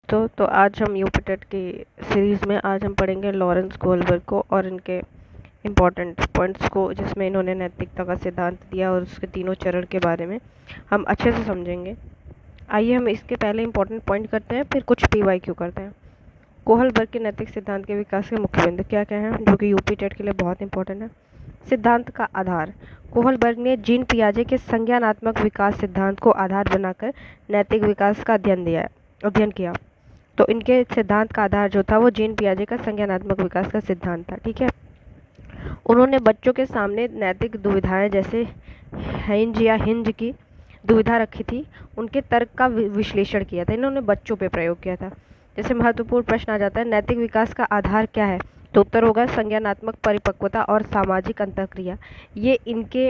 तो आज हम यूपी टेट की सीरीज़ में आज हम पढ़ेंगे लॉरेंस गोल्डबर्ग को और इनके इम्पॉर्टेंट पॉइंट्स को, जिसमें इन्होंने नैतिकता का सिद्धांत दिया और उसके तीनों चरण के बारे में हम अच्छे से समझेंगे। आइए हम इसके पहले इम्पॉर्टेंट पॉइंट करते हैं, फिर कुछ PYQ करते हैं। कोहलबर्ग के नैतिक सिद्धांत के विकास के मुख्य बिंदु क्या क्या हैं, जो कि यूपी टेट के लिए बहुत इंपॉर्टेंट है। सिद्धांत का आधार। कोहलबर्ग ने जीन पियाजे के संज्ञानात्मक विकास सिद्धांत को आधार बनाकर नैतिक विकास का अध्ययन किया। तो इनके सिद्धांत का आधार जो था वो जीन पियाजे का संज्ञानात्मक विकास का सिद्धांत था। ठीक है, उन्होंने बच्चों के सामने नैतिक दुविधाएं जैसे हिंज की दुविधा रखी थी, उनके तर्क का विश्लेषण किया था। इन्होंने बच्चों पे प्रयोग किया था। जैसे महत्वपूर्ण प्रश्न आ जाता है, नैतिक विकास का आधार क्या है, तो उत्तर होगा संज्ञानात्मक परिपक्वता और सामाजिक अंतःक्रिया। ये इनके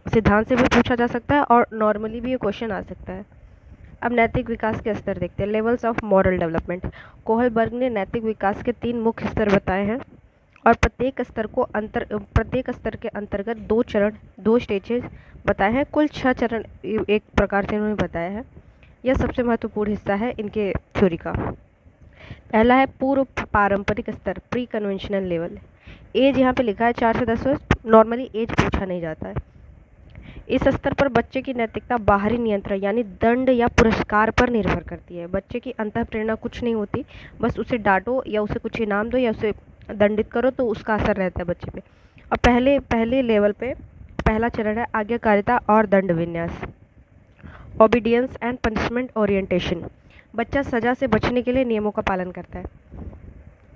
सिद्धांत से भी पूछा जा सकता है और नॉर्मली भी ये क्वेश्चन आ सकता है। अब नैतिक विकास के स्तर देखते हैं। Levels of moral development. Kohlberg ने नैतिक विकास के 3 मुख्य स्तर बताए हैं और प्रत्येक स्तर के अंतर्गत 2 चरण, 2 स्टेजेस बताए हैं। कुल 6 चरण एक प्रकार से इन्होंने बताया है। यह सबसे महत्वपूर्ण हिस्सा है इनके थ्योरी का। पहला है पूर्व पारंपरिक स्तर, प्री कन्वेंशनल लेवल। एज यहाँ पे लिखा है 4 से 10 वर्ष, नॉर्मली एज पूछा नहीं जाता है। इस स्तर पर बच्चे की नैतिकता बाहरी नियंत्रण यानी दंड या पुरस्कार पर निर्भर करती है। बच्चे की अंतःप्रेरणा कुछ नहीं होती, बस उसे डांटो या उसे कुछ इनाम दो या उसे दंडित करो तो उसका असर रहता है बच्चे पे। अब पहले लेवल पे पहला चरण है आज्ञाकारिता और दंड विन्यास, ओबीडियंस एंड पनिशमेंट ओरिएंटेशन। बच्चा सजा से बचने के लिए नियमों का पालन करता है।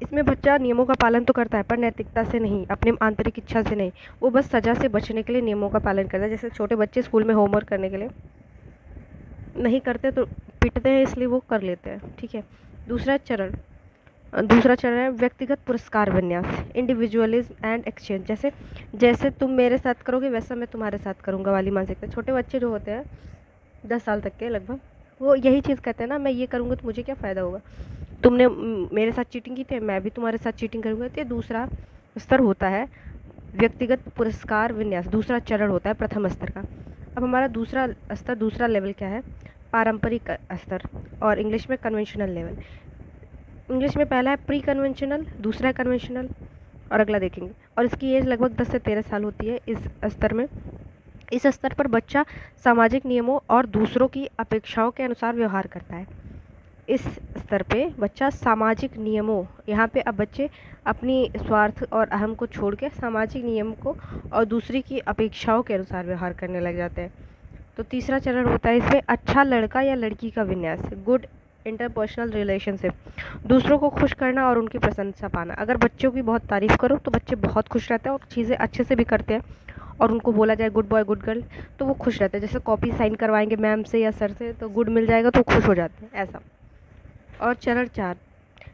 इसमें बच्चा नियमों का पालन तो करता है पर नैतिकता से नहीं, अपनी आंतरिक इच्छा से नहीं, वो बस सजा से बचने के लिए नियमों का पालन करता है। जैसे छोटे बच्चे स्कूल में होमवर्क करने के लिए नहीं करते तो पीटते हैं, इसलिए वो कर लेते हैं। ठीक है, दूसरा चरण है व्यक्तिगत पुरस्कार विन्यास, इंडिविजुअलिज्म एंड एक्सचेंज। जैसे जैसे तुम मेरे साथ करोगे वैसा मैं तुम्हारे साथ करूँगा वाली मानसिकता। छोटे बच्चे जो होते हैं 10 साल तक के लगभग, वो यही चीज़ कहते हैं ना, मैं ये करूँगा तो मुझे क्या फ़ायदा होगा, तुमने मेरे साथ चीटिंग की थी मैं भी तुम्हारे साथ चीटिंग करूँगा। तो ये दूसरा स्तर होता है व्यक्तिगत पुरस्कार विन्यास, दूसरा चरण होता है प्रथम स्तर का। अब हमारा दूसरा लेवल क्या है, पारंपरिक स्तर और इंग्लिश में कन्वेंशनल लेवल। इंग्लिश में पहला है प्री कन्वेंशनल, दूसरा है कन्वेंशनल और अगला देखेंगे। और इसकी एज लगभग 10 से 13 साल होती है इस स्तर में। इस स्तर पर बच्चा सामाजिक नियमों और दूसरों की अपेक्षाओं के अनुसार व्यवहार करता है। इस स्तर पे बच्चा सामाजिक नियमों, यहाँ पे अब बच्चे अपनी स्वार्थ और अहम को छोड़ के सामाजिक नियम को और दूसरी की अपेक्षाओं के अनुसार व्यवहार करने लग जाते हैं। तो तीसरा चरण होता है इसमें अच्छा लड़का या लड़की का विन्यास, गुड इंटरपर्सनल रिलेशनशिप, दूसरों को खुश करना और उनकी प्रशंसा पाना। अगर बच्चों की बहुत तारीफ़ करो तो बच्चे बहुत खुश रहते हैं और चीज़ें अच्छे से भी करते हैं, और उनको बोला जाए गुड बॉय गुड गर्ल तो वो खुश रहते हैं। जैसे कॉपी साइन करवाएंगे मैम से या सर से तो गुड मिल जाएगा तो खुश हो जाते हैं, ऐसा। और चरण 4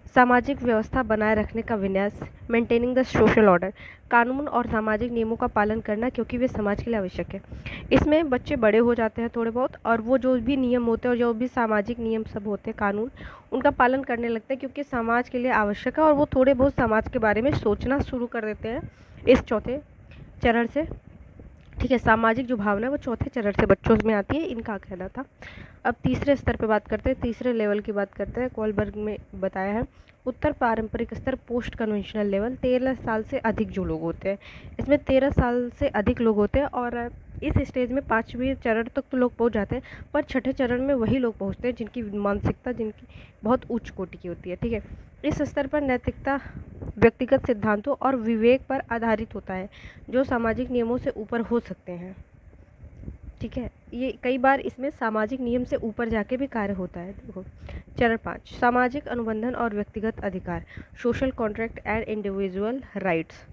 सामाजिक व्यवस्था बनाए रखने का विन्यास, मेंटेनिंग द सोशल ऑर्डर, कानून और सामाजिक नियमों का पालन करना क्योंकि वे समाज के लिए आवश्यक है। इसमें बच्चे बड़े हो जाते हैं थोड़े बहुत, और वो जो भी नियम होते हैं और जो भी सामाजिक नियम सब होते हैं, कानून, उनका पालन करने लगते हैं क्योंकि समाज के लिए आवश्यक है, और वो थोड़े बहुत समाज के बारे में सोचना शुरू कर देते हैं इस चौथे चरण से। ठीक है, सामाजिक जो भावना है वो चौथे चरण से बच्चों में आती है, इनका कहना था। अब तीसरे स्तर पे बात करते हैं, तीसरे लेवल की बात करते हैं। कोहलबर्ग में बताया है उत्तर पारंपरिक स्तर, पोस्ट कन्वेंशनल लेवल, 13 साल से अधिक जो लोग होते हैं, इसमें 13 साल से अधिक लोग होते हैं। और इस स्टेज में 5वें चरण तक तो लोग पहुंच जाते हैं, पर छठे चरण में वही लोग पहुंचते हैं जिनकी मानसिकता जिनकी बहुत उच्च कोटि की होती है। ठीक है, इस स्तर पर नैतिकता व्यक्तिगत सिद्धांतों और विवेक पर आधारित होता है जो सामाजिक नियमों से ऊपर हो सकते हैं। ठीक है, ये कई बार इसमें सामाजिक नियम से ऊपर जाके भी कार्य होता है। देखो चरण 5 सामाजिक अनुबंधन और व्यक्तिगत अधिकार, social contract and individual rights.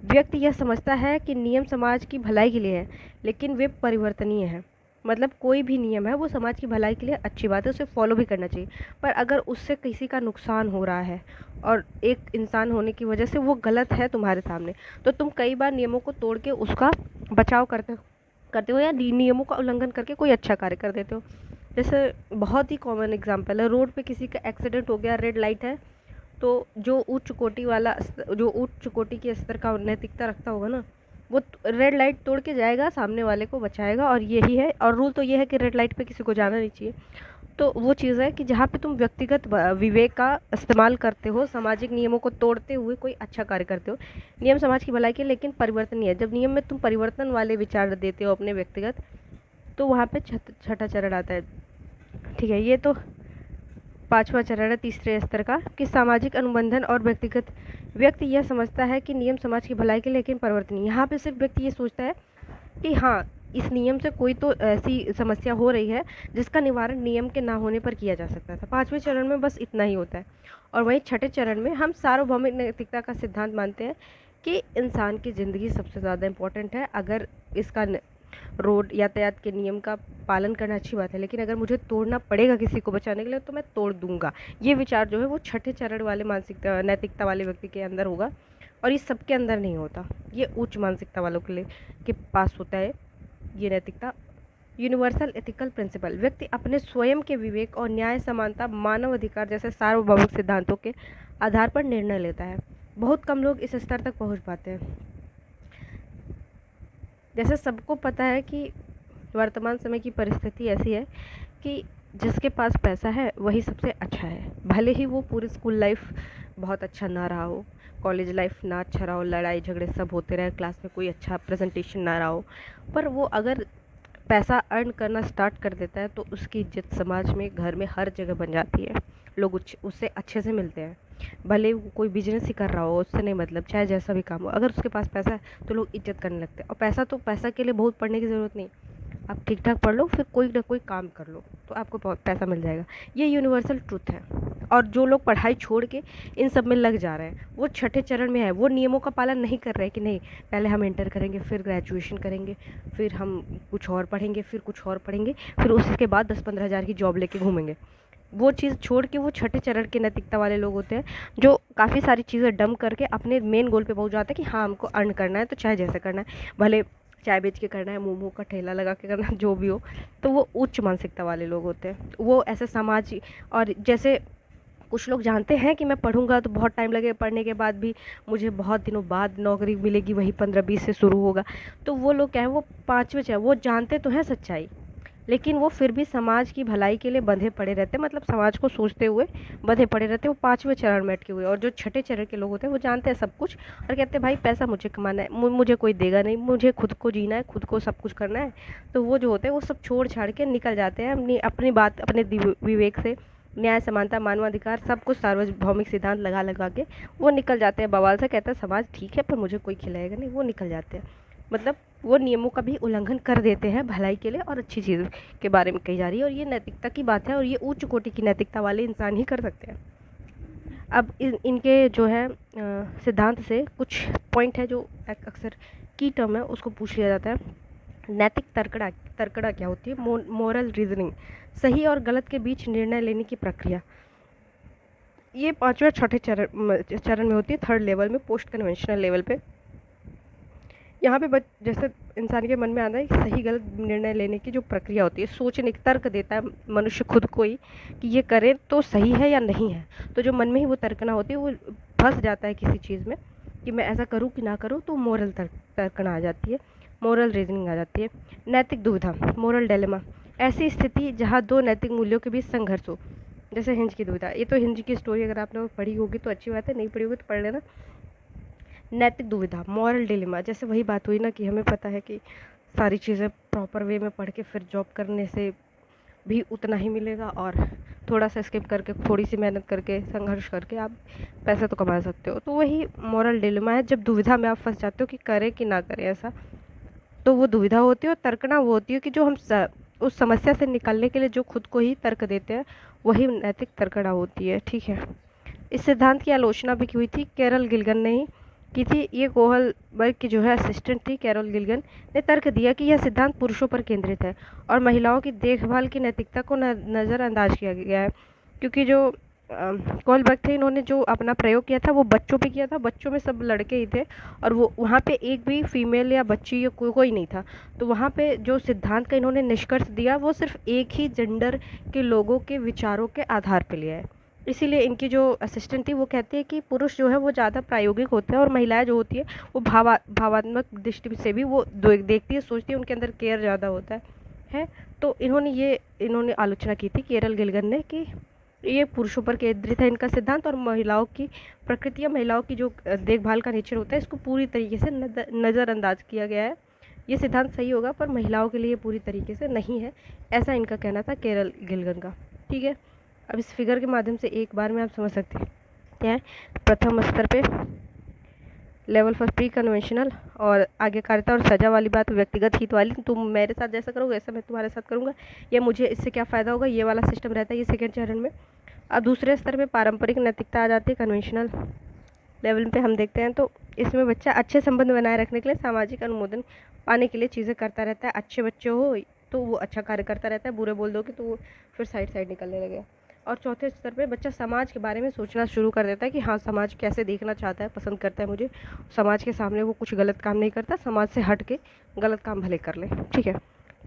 व्यक्ति यह समझता है कि नियम समाज की भलाई के लिए है, लेकिन वे परिवर्तनीय हैं। मतलब कोई भी नियम है वो समाज की भलाई के लिए अच्छी बात है, उसे फॉलो भी करना चाहिए, पर अगर उससे किसी का नुकसान हो रहा है और एक इंसान होने की वजह से वो गलत है तुम्हारे सामने, तो तुम कई बार नियमों को तोड़ के उसका बचाव करते हो या नियमों का उल्लंघन करके कोई अच्छा कार्य कर देते हो। जैसे बहुत ही कॉमन एग्जांपल है, रोड पे किसी का एक्सीडेंट हो गया, रेड लाइट है, तो जो उच्च कोटि के स्तर का नैतिकता रखता होगा ना, वो रेड लाइट तोड़ के जाएगा, सामने वाले को बचाएगा। और यही है, और रूल तो ये है कि रेड लाइट पे किसी को जाना नहीं चाहिए। तो वो चीज़ है कि जहाँ पे तुम व्यक्तिगत विवेक का इस्तेमाल करते हो, सामाजिक नियमों को तोड़ते हुए कोई अच्छा कार्य करते हो। नियम समाज की भलाई के, लेकिन परिवर्तन नहीं है। जब नियम में तुम परिवर्तन वाले विचार देते हो अपने व्यक्तिगत, तो वहाँ पे छठा चरण आता है। ठीक है, ये तो पांचवा चरण है तीसरे स्तर का, कि सामाजिक अनुबंधन और व्यक्तिगत। व्यक्ति यह समझता है कि नियम समाज की भलाई के, लेकिन परिवर्तन नहीं। यहाँ पे सिर्फ व्यक्ति ये सोचता है कि हाँ, इस नियम से कोई तो ऐसी समस्या हो रही है जिसका निवारण नियम के ना होने पर किया जा सकता था। पांचवें चरण में बस इतना ही होता है। और वहीं छठे चरण में हम सार्वभौमिक नैतिकता का सिद्धांत मानते हैं कि इंसान की ज़िंदगी सबसे ज़्यादा इम्पोर्टेंट है। अगर इसका रोड यातायात के नियम का पालन करना अच्छी बात है, लेकिन अगर मुझे तोड़ना पड़ेगा किसी को बचाने के लिए, तो मैं तोड़ दूंगा। ये विचार जो है वो छठे चरण वाले मानसिकता नैतिकता वाले व्यक्ति के अंदर होगा, और ये सबके अंदर नहीं होता। ये उच्च मानसिकता वालों के लिए के पास होता है ये नैतिकता। Universal ethical principle. व्यक्ति अपने स्वयं के विवेक और न्याय, समानता, मानव अधिकार जैसे सार्वभौमिक सिद्धांतों के आधार पर निर्णय लेता है। बहुत कम लोग इस स्तर तक पहुंच पाते हैं। जैसे सबको पता है कि वर्तमान समय की परिस्थिति ऐसी है कि जिसके पास पैसा है वही सबसे अच्छा है, भले ही वो पूरी स्कूल लाइफ बहुत अच्छा ना रहा हो, कॉलेज लाइफ ना अच्छा रहा हो, लड़ाई झगड़े सब होते रहे, क्लास में कोई अच्छा प्रेजेंटेशन ना रहा हो, पर वो अगर पैसा अर्न करना स्टार्ट कर देता है तो उसकी इज्जत समाज में, घर में, हर जगह बन जाती है। लोग उससे अच्छे से मिलते हैं, भले वो कोई बिजनेस ही कर रहा हो, उससे नहीं मतलब, चाहे जैसा भी काम हो, अगर उसके पास पैसा है तो लोग इज्जत करने लगते हैं। और पैसा के लिए बहुत पढ़ने की ज़रूरत नहीं, आप ठीक ठाक पढ़ लो, फिर कोई ना कोई काम कर लो, तो आपको बहुत पैसा मिल जाएगा। ये यूनिवर्सल ट्रूथ है। और जो लोग पढ़ाई छोड़ के इन सब में लग जा रहे हैं, वो छठे चरण में है। वो नियमों का पालन नहीं कर रहे हैं कि नहीं, पहले हम इंटर करेंगे, फिर ग्रेजुएशन करेंगे, फिर हम कुछ और पढ़ेंगे, फिर कुछ और पढ़ेंगे, फिर उसके बाद 10-15 हज़ार की जॉब लेके घूमेंगे। वो चीज़ छोड़ के वो छठे चरण के नैतिकता वाले लोग होते हैं, जो काफ़ी सारी चीज़ें डम करके अपने मेन गोल पे पहुंच जाते हैं कि हाँ, हमको अर्न करना है, तो चाहे जैसे करना है, भले चाय बेच के करना है, मोमो का ठेला लगा के करना है, जो भी हो। तो वो उच्च मानसिकता वाले लोग होते हैं। वो ऐसे समाज, और जैसे कुछ लोग जानते हैं कि मैं पढ़ूंगा तो बहुत टाइम लगेगा, पढ़ने के बाद भी मुझे बहुत दिनों बाद नौकरी मिलेगी, वही 15-20 से शुरू होगा, तो वो लोग क्या है, वो पाँचवें चरण, वो जानते तो हैं सच्चाई, लेकिन वो फिर भी समाज की भलाई के लिए बंधे पड़े रहते हैं, मतलब समाज को सोचते हुए बंधे पड़े रहते हैं। वो पाँचवें चरण में अटके हुए। और जो छठे चरण के लोग होते हैं वो जानते हैं सब कुछ, और कहते हैं भाई पैसा मुझे कमाना है, मुझे कोई देगा नहीं, मुझे खुद को जीना है, खुद को सब कुछ करना है। तो वो जो होते हैं वो सब छोड़ छाड़ के निकल जाते हैं अपनी अपनी बात, अपने विवेक से, न्याय, समानता, मानवाधिकार, सब कुछ सार्वभौमिक सिद्धांत लगा लगा के वो निकल जाते हैं बवाल से। कहते हैं समाज ठीक है पर मुझे कोई खिलाएगा नहीं, वो निकल जाते हैं। मतलब वो नियमों का भी उल्लंघन कर देते हैं भलाई के लिए, और अच्छी चीज़ के बारे में कही जा रही है। और ये नैतिकता की बात है, और ये उच्च कोटि की नैतिकता वाले इंसान ही कर सकते हैं। अब इनके जो है सिद्धांत से कुछ पॉइंट है जो अक्सर की टर्म है, उसको पूछ लिया जाता है। नैतिक तर्कड़ा क्या होती है? मोरल रीजनिंग, सही और गलत के बीच निर्णय लेने की प्रक्रिया। ये पांचवें छठे चरण में होती है, थर्ड लेवल में, पोस्ट कन्वेंशनल लेवल पे। यहाँ पे जैसे इंसान के मन में आता है सही गलत निर्णय लेने की जो प्रक्रिया होती है, सोचने की, तर्क देता है मनुष्य खुद को ही कि ये करे तो सही है या नहीं है। तो जो मन में ही वो तर्कना होती है, वो फंस जाता है किसी चीज़ में कि मैं ऐसा करूँ कि ना करूँ, तो मोरल तर्कना आ जाती है, मोरल रीजनिंग आ जाती है। नैतिक दुविधा, मोरल डिलेमा, ऐसी स्थिति जहाँ दो नैतिक मूल्यों के बीच संघर्ष हो, जैसे हिंज की दुविधा। ये तो हिंज की स्टोरी अगर आपने पढ़ी होगी तो अच्छी बात है, नहीं पढ़ी होगी तो पढ़ लेना। नैतिक दुविधा, मॉरल डिलेमा, जैसे वही बात हुई ना कि हमें पता है कि सारी चीज़ें प्रॉपर वे में पढ़ के फिर जॉब करने से भी उतना ही मिलेगा, और थोड़ा सा स्किप करके, थोड़ी सी मेहनत करके, संघर्ष करके आप पैसा तो कमा सकते हो। तो वही मॉरल डिलेमा है, जब दुविधा में आप फंस जाते हो कि करें कि ना करें ऐसा, तो वो दुविधा होती है। और तर्कना वो होती है कि जो हम उस समस्या से निकलने के लिए जो खुद को ही तर्क देते हैं, वही नैतिक तर्कना होती है। ठीक है, इस सिद्धांत की आलोचना भी की हुई थी, कैरल गिल्गन ने ही की थी। ये कोहलबर्ग की जो है असिस्टेंट थी, कैरल गिल्गन, ने तर्क दिया कि यह सिद्धांत पुरुषों पर केंद्रित है और महिलाओं की देखभाल की नैतिकता को नज़रअंदाज किया गया है। क्योंकि जो कोहलबर्ग थे, इन्होंने जो अपना प्रयोग किया था वो बच्चों पे किया था, बच्चों में सब लड़के ही थे, और वो वहाँ पे एक भी फीमेल या बच्ची या कोई नहीं था। तो वहाँ पे जो सिद्धांत का इन्होंने निष्कर्ष दिया वो सिर्फ एक ही जेंडर के लोगों के विचारों के आधार पर लिया है। इसीलिए इनकी जो असिस्टेंट थी वो कहती है कि पुरुष जो है वो ज़्यादा प्रायोगिक होते हैं, और महिलाएं जो होती है वो भावात्मक दृष्टि से भी वो देखती है, सोचती है, उनके अंदर केयर ज़्यादा होता है। तो इन्होंने आलोचना की थी केरल गिलगन ने कि ये पुरुषों पर केंद्रित है इनका सिद्धांत, और महिलाओं की प्रकृति या महिलाओं की जो देखभाल का नेचर होता है इसको पूरी तरीके से नज़रअंदाज किया गया है। ये सिद्धांत सही होगा पर महिलाओं के लिए पूरी तरीके से नहीं है, ऐसा इनका कहना था केरल गिलगन का। ठीक है, अब इस फिगर के माध्यम से एक बार में आप समझ सकते हैं प्रथम स्तर पे लेवल फॉर प्री कन्वेंशनल, और आज्ञाकारिता और सजा वाली बात व्यक्तिगत हित वाली, तुम मेरे साथ जैसा करोगे वैसा मैं तुम्हारे साथ करूँगा, ये मुझे इससे क्या फ़ायदा होगा, ये वाला सिस्टम रहता है ये सेकेंड चरण में। अब दूसरे स्तर पे पारंपरिक नैतिकता आ जाती है, कन्वेंशनल लेवल पे हम देखते हैं। तो इसमें बच्चा अच्छे संबंध बनाए रखने के लिए सामाजिक अनुमोदन पाने के लिए चीज़ें करता रहता है। अच्छे बच्चे हो तो वो अच्छा कार्य करता रहता है, बुरे बोल दोगे तो वो फिर साइड निकलने लगेगा। और चौथे स्तर पे बच्चा समाज के बारे में सोचना शुरू कर देता है कि हाँ समाज कैसे देखना चाहता है, पसंद करता है मुझे, समाज के सामने वो कुछ गलत काम नहीं करता, समाज से हट के गलत काम भले कर ले। ठीक है,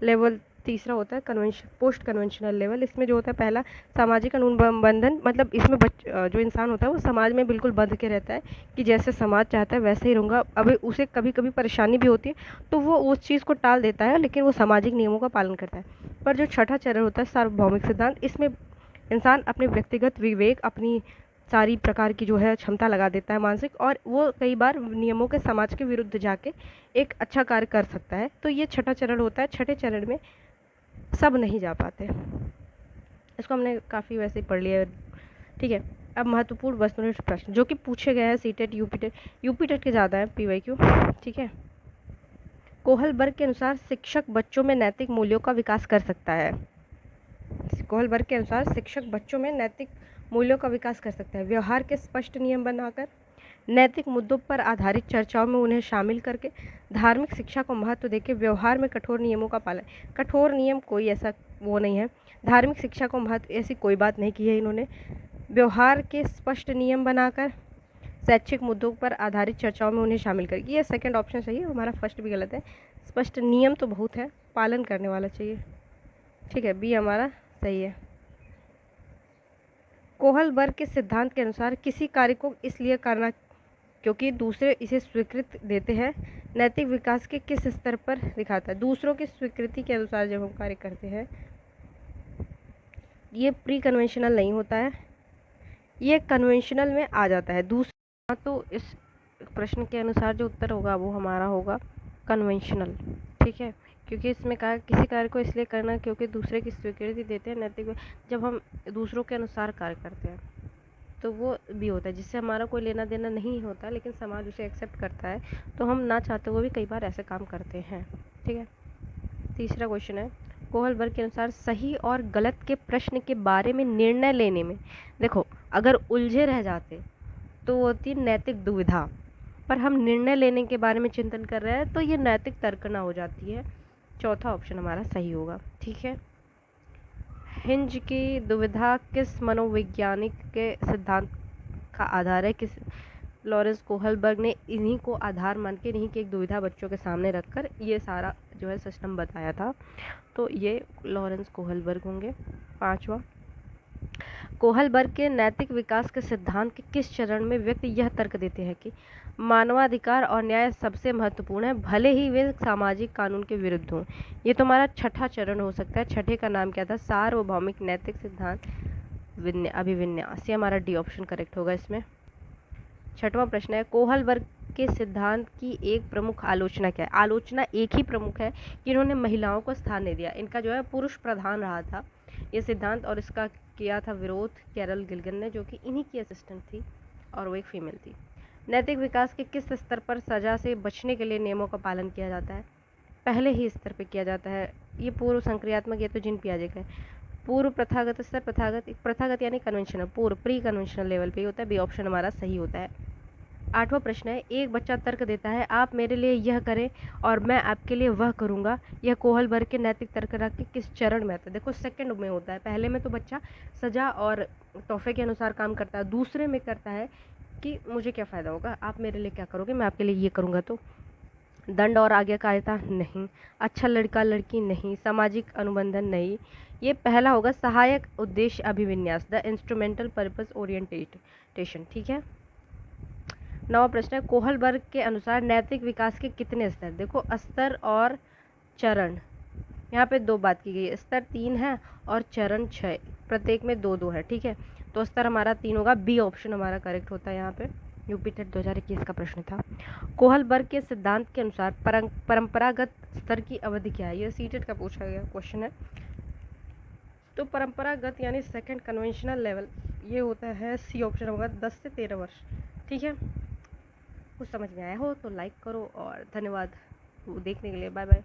लेवल तीसरा होता है कन्वेंशन पोस्ट कन्वेंशनल लेवल। इसमें जो होता है पहला सामाजिक अनुबंधन, मतलब इसमें जो इंसान होता है वो समाज में बिल्कुल बंध के रहता है कि जैसे समाज चाहता है वैसे ही रहूँगा। अब उसे कभी कभी परेशानी भी होती है तो वो उस चीज़ को टाल देता है, लेकिन वो सामाजिक नियमों का पालन करता है। पर जो छठा चरण होता है सार्वभौमिक सिद्धांत, इसमें इंसान अपने व्यक्तिगत विवेक, अपनी सारी प्रकार की जो है क्षमता लगा देता है मानसिक, और वो कई बार नियमों के समाज के विरुद्ध जाके एक अच्छा कार्य कर सकता है। तो ये छठा चरण होता है। छठे चरण में सब नहीं जा पाते, इसको हमने काफ़ी वैसे ही पढ़ लिया है। ठीक है, अब महत्वपूर्ण वस्तुनिष्ठ प्रश्न जो कि पूछे गए हैं सीटेट यूपीटेट के ज़्यादा है पीवाईक्यू। ठीक है, कोहलबर्ग के अनुसार शिक्षक बच्चों में नैतिक मूल्यों का विकास कर सकता है। कोहलबर्ग के अनुसार शिक्षक बच्चों में नैतिक मूल्यों का विकास कर सकता है, व्यवहार के स्पष्ट नियम बनाकर, नैतिक मुद्दों पर आधारित चर्चाओं में उन्हें शामिल करके, धार्मिक शिक्षा को महत्व देकर व्यवहार में कठोर नियमों का पालन। कठोर नियम कोई ऐसा वो नहीं है, धार्मिक शिक्षा को महत्व ऐसी कोई बात नहीं की है इन्होंने। व्यवहार के स्पष्ट नियम बनाकर, शैक्षिक मुद्दों पर आधारित चर्चाओं में उन्हें शामिल करके। ये सेकंड ऑप्शन सही है, हमारा फर्स्ट भी गलत है। स्पष्ट नियम तो बहुत है, पालन करने वाला चाहिए। ठीक है, बी हमारा सही है। कोहलबर्ग के सिद्धांत के अनुसार किसी कार्य को इसलिए करना क्योंकि दूसरे इसे स्वीकृति देते हैं, नैतिक विकास के किस स्तर पर दिखाता है। दूसरों की स्वीकृति के अनुसार जब हम कार्य करते हैं, ये प्री कन्वेंशनल नहीं होता है, ये कन्वेंशनल में आ जाता है। दूसरा तो इस प्रश्न के अनुसार जो उत्तर होगा वो हमारा होगा कन्वेंशनल। ठीक है, क्योंकि इसमें कहा किसी कार्य को इसलिए करना क्योंकि दूसरे की स्वीकृति देते हैं, नैतिक जब हम दूसरों के अनुसार कार्य करते हैं तो वो भी होता है जिससे हमारा कोई लेना देना नहीं होता, लेकिन समाज उसे एक्सेप्ट करता है, तो हम ना चाहते हुए भी कई बार ऐसे काम करते हैं। ठीक है, तीसरा क्वेश्चन है कोहलबर्ग के अनुसार सही और गलत के प्रश्न के बारे में निर्णय लेने में, देखो अगर उलझे रह जाते तो वो होती नैतिक दुविधा, पर हम निर्णय लेने के बारे में चिंतन कर रहे हैं तो ये नैतिक तर्कना हो जाती है। चौथा ऑप्शन हमारा सही होगा। ठीक है, हिंज की दुविधा किस मनोवैज्ञानिक के सिद्धांत का आधार है? किस लॉरेंस कोहलबर्ग ने इन्हीं को आधार मान के, इन्हीं की एक दुविधा बच्चों के सामने रखकर ये सारा जो है सिस्टम बताया था, तो ये लॉरेंस कोहलबर्ग होंगे। पांचवा, कोहलबर्ग के नैतिक विकास के सिद्धांत के किस चरण में व्यक्ति यह तर्क देते हैं कि मानवाधिकार और न्याय सबसे महत्वपूर्ण है, भले ही वे सामाजिक कानून के विरुद्ध हों। ये तो हमारा छठा चरण हो सकता है। छठे का नाम क्या था? सार्वभौमिक नैतिक सिद्धांत अभिविन्यास। ये हमारा डी ऑप्शन करेक्ट होगा इसमें। छठवां प्रश्न है कोहलबर्ग के सिद्धांत की एक प्रमुख आलोचना क्या है? आलोचना एक ही प्रमुख है कि इन्होंने महिलाओं को स्थान नहीं दिया, इनका जो है पुरुष प्रधान रहा था ये सिद्धांत, और इसका किया था विरोध केरल गिलगन ने, जो कि इन्हीं की असिस्टेंट थी और वो एक फीमेल थी। नैतिक विकास के किस स्तर पर सजा से बचने के लिए नियमों का पालन किया जाता है? पहले ही स्तर पर किया जाता है। ये पूर्व संक्रियात्मक, ये तो जिन पियाजे का है। पूर्व प्रथागत स्तर, प्रथागत यानी कन्वेंशनल, पूर्व प्री कन्वेंशनल लेवल पे होता है। बी ऑप्शन हमारा सही होता है। आठवां प्रश्न है एक बच्चा तर्क देता है आप मेरे लिए यह करें और मैं आपके लिए वह करूंगा, यह कोहलबर्ग के नैतिक तर्क के किस चरण में आता है? देखो सेकंड में होता है। पहले में तो बच्चा सजा और तोहफे के अनुसार काम करता है, दूसरे में करता है कि मुझे क्या फ़ायदा होगा, आप मेरे लिए क्या करोगे, मैं आपके लिए ये करूँगा। तो दंड और आज्ञाकारिता नहीं, अच्छा लड़का लड़की नहीं, सामाजिक अनुबंधन नहीं। ये पहला होगा सहायक उद्देश्य अभिविन्यास, द इंस्ट्रूमेंटल पर्पस ओरिएंटेशन। ठीक है, नवा प्रश्न है कोहलबर्ग के अनुसार नैतिक विकास के कितने स्तर? देखो स्तर और चरण, यहाँ पे 2 बात की गई है, स्तर 3 है और चरण 6, प्रत्येक में 2-2 है, ठीक है। तो स्तर हमारा 3 होगा, बी ऑप्शन हमारा करेक्ट होता है यहाँ पे। यूपी टेट 2021 का प्रश्न था। कोहलबर्ग के सिद्धांत के अनुसार परंपरागत स्तर की अवधि क्या है? ये सीटेट का पूछा गया क्वेश्चन है। तो परंपरागत यानी सेकंड कन्वेंशनल लेवल, ये होता है सी ऑप्शन होगा 10 से 13 वर्ष, ठीक है। कुछ समझ में आया हो तो लाइक करो और धन्यवाद देखने के लिए, बाय बाय।